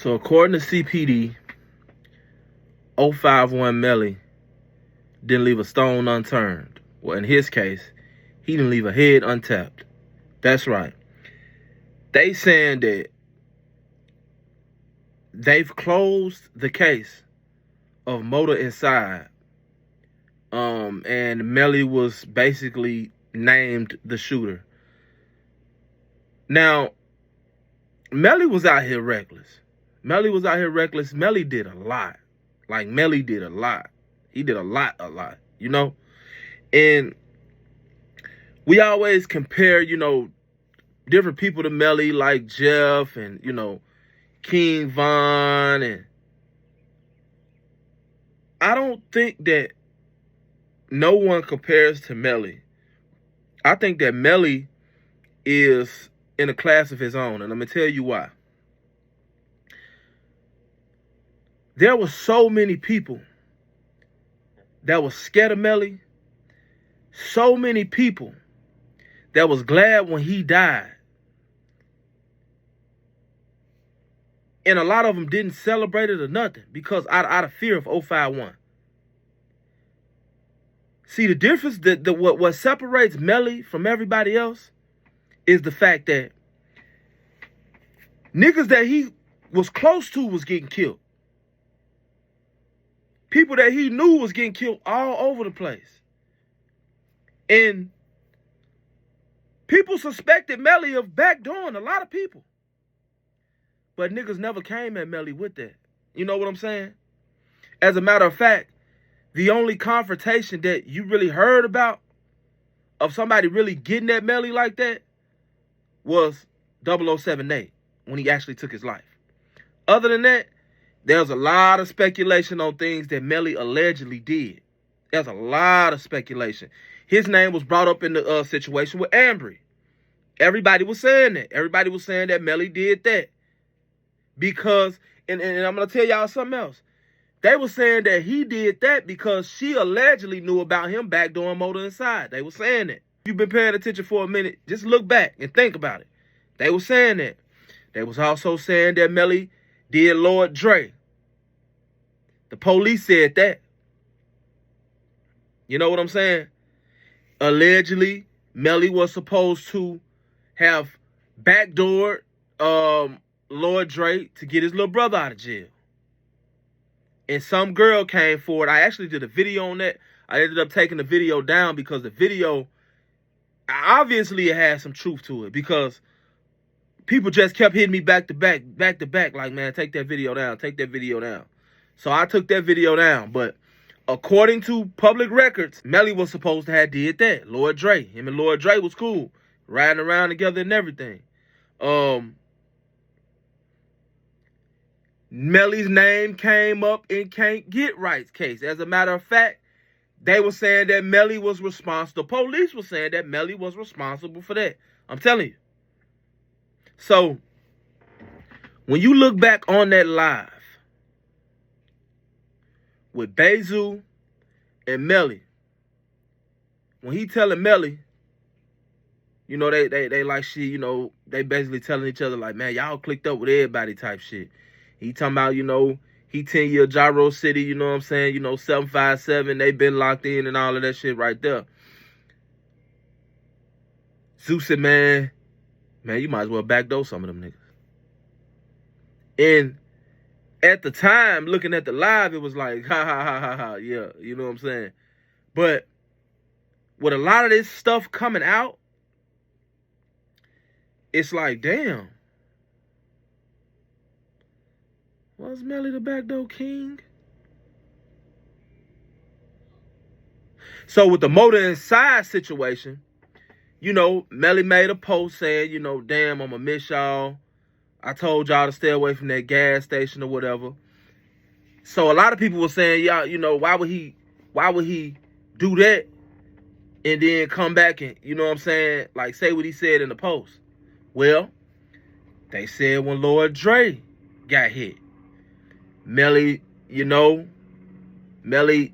So according to CPD, 051 Melly didn't leave a stone unturned. Well, in his case, he didn't leave a head untapped. That's right. They saying that they've closed the case of Motor Inside. And Melly was basically named the shooter. Now, Melly was out here reckless. Melly did a lot. Like, Melly did a lot. He did a lot, you know? And we always compare, different people to Melly, like Jeff and, King Von. And I don't think that no one compares to Melly. I think that Melly is in a class of his own, and I'm going to tell you why. There were so many people that was scared of Melly. So many people that was glad when he died. And a lot of them didn't celebrate it or nothing because out of fear of 051. See, the difference, what separates Melly from everybody else is the fact that niggas that he was close to was getting killed. People that he knew was getting killed all over the place. And people suspected Melly of backdooring a lot of people. But niggas never came at Melly with that. You know what I'm saying? As a matter of fact, the only confrontation that you really heard about of somebody really getting at Melly like that was 007 Nate when he actually took his life. Other than that, there's a lot of speculation on things that Melly allegedly did. There's a lot of speculation. His name was brought up in the situation with Ambry. Everybody was saying that. Everybody was saying that Melly did that. Because, and I'm going to tell y'all something else. They were saying that he did that because she allegedly knew about him backdooring Motor Inside. They were saying that. If you've been paying attention for a minute, just look back and think about it. They were saying that. They was also saying that Melly did Lord Dre. The police said that. You know what I'm saying? Allegedly, Melly was supposed to have backdoored Lord Dre to get his little brother out of jail. And some girl came forward. I actually did a video on that. I ended up taking the video down because the video, obviously it had some truth to it because people just kept hitting me back to back, like, man, take that video down, take that video down. So I took that video down. But according to public records, Melly was supposed to have did that. Lord Dre. Him and Lord Dre was cool. Riding around together and everything. Melly's name came up in Can't Get Right's case. As a matter of fact, they were saying that Melly was responsible. The police were saying that Melly was responsible for that. I'm telling you. So, when you look back on that live with Bezu and Melly, when he telling Melly, they like shit, they basically telling each other like, man, y'all clicked up with everybody type shit. He talking about, he 10-year Gyro City, you know what I'm saying? 757, they been locked in and all of that shit right there. Zeus said, man, you might as well backdoor some of them niggas. And at the time, looking at the live, it was like, ha, yeah, you know what I'm saying? But with a lot of this stuff coming out, it's like, damn. Was Melly the backdoor king? So with the Motor Inside situation, Melly made a post saying, damn, I'ma miss y'all. I told y'all to stay away from that gas station or whatever. So a lot of people were saying, y'all, why would he do that and then come back and, you know what I'm saying, like say what he said in the post? Well, they said when Lord Dre got hit, Melly, Melly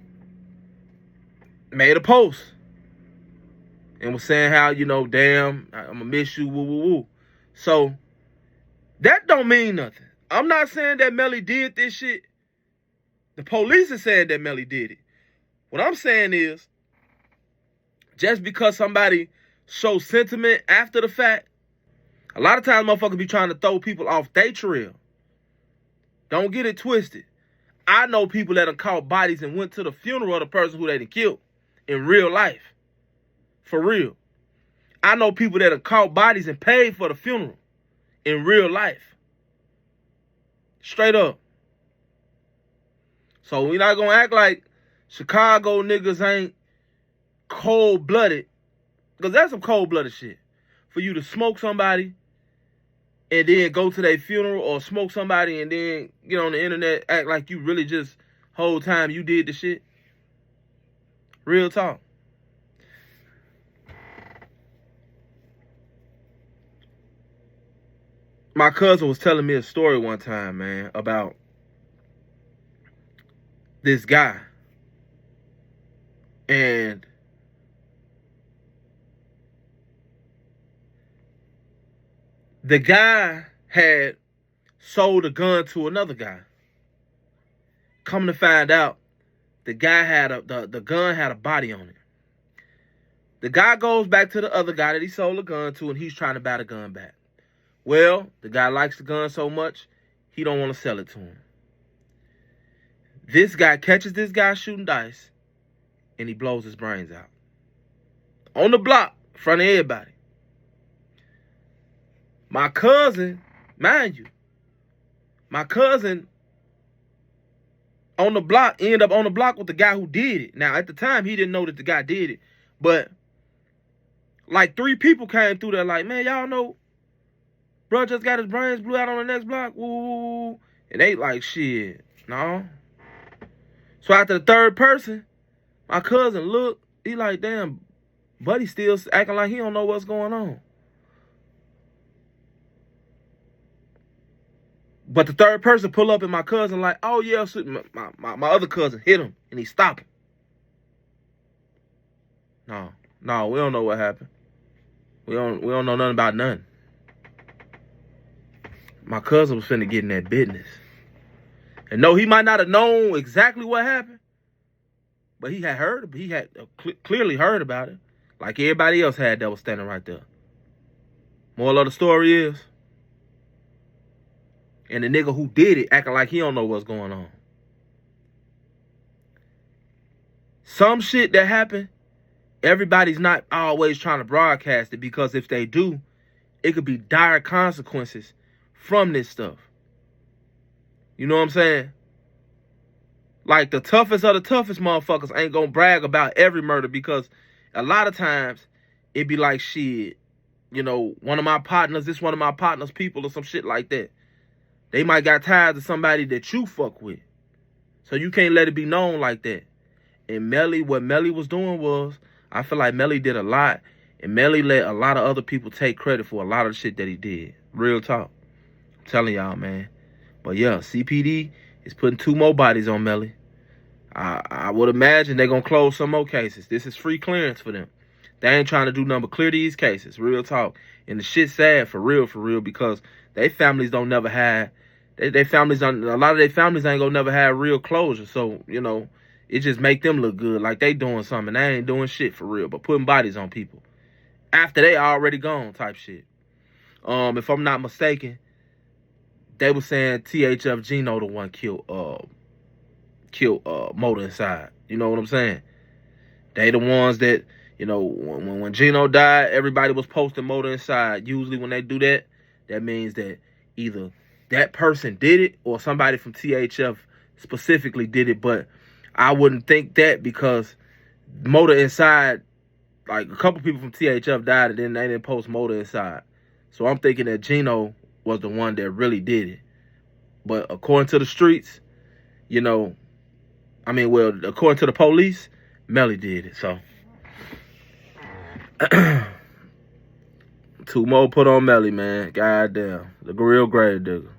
made a post and was saying how, damn, I'm gonna miss you, woo, woo, woo. So that don't mean nothing. I'm not saying that Melly did this shit. The police are saying that Melly did it. What I'm saying is, just because somebody shows sentiment after the fact, a lot of times motherfuckers be trying to throw people off their trail. Don't get it twisted. I know people that have caught bodies and went to the funeral of the person who they done killed in real life. For real. I know people that have caught bodies and paid for the funeral in real life. Straight up. So we not gonna act like Chicago niggas ain't cold-blooded. Because that's some cold-blooded shit. For you to smoke somebody and then go to their funeral, or smoke somebody and then get on the internet, act like you really just whole time you did the shit. Real talk. My cousin was telling me a story one time, man, about this guy. And the guy had sold a gun to another guy. Come to find out, the guy had the gun had a body on it. The guy goes back to the other guy that he sold the gun to, and he's trying to buy the gun back. Well, the guy likes the gun so much, he don't want to sell it to him. This guy catches this guy shooting dice, and he blows his brains out. On the block, in front of everybody. My cousin, mind you, my cousin on the block, ended up on the block with the guy who did it. Now, at the time, he didn't know that the guy did it. But, like, 3 people came through there like, man, y'all know, bro just got his brains blew out on the next block. Woo. And they like, shit, no. So after the 3rd person, my cousin looked, he like, damn, buddy still acting like he don't know what's going on. But the 3rd person pull up and my cousin like, oh yeah, my other cousin hit him and he stopped him. No, we don't know what happened. We don't know nothing about nothing. My cousin was finna get in that business. And no, he might not have known exactly what happened, but he had clearly heard about it, like everybody else had that was standing right there. Moral of the story is, and the nigga who did it acting like he don't know what's going on. Some shit that happened, everybody's not always trying to broadcast it, because if they do, it could be dire consequences from this stuff. You know what I'm saying? Like, the toughest of the toughest motherfuckers ain't gonna brag about every murder, because a lot of times it be like, shit, you know, one of my partners people or some shit like that. They might got ties to somebody that you fuck with. So you can't let it be known like that. And Melly, what Melly was doing was, I feel like Melly did a lot. And Melly let a lot of other people take credit for a lot of the shit that he did. Real talk. I'm telling y'all, man. But yeah, CPD is putting 2 more bodies on Melly. I would imagine they're going to close some more cases. This is free clearance for them. They ain't trying to do nothing but clear these cases. Real talk. And the shit's sad for real, because they families don't never have, a lot of their families ain't gonna never have real closure. So, you know, it just make them look good, like they doing something. They ain't doing shit for real, but putting bodies on people after they already gone type shit. If I'm not mistaken, they were saying THF Gino the one killed Motor Inside. You know what I'm saying? They the ones that, you know, when Gino died, everybody was posting Motor Inside. Usually when they do that, that means that either that person did it or somebody from THF specifically did it. But I wouldn't think that, because Motor Inside, like, a couple people from THF died and then they didn't post Motor Inside. So I'm thinking that Gino was the one that really did it. But according to the streets, you know, according to the police, Melly did it. So 2 more put on Melly, man. Goddamn. The real grave digger.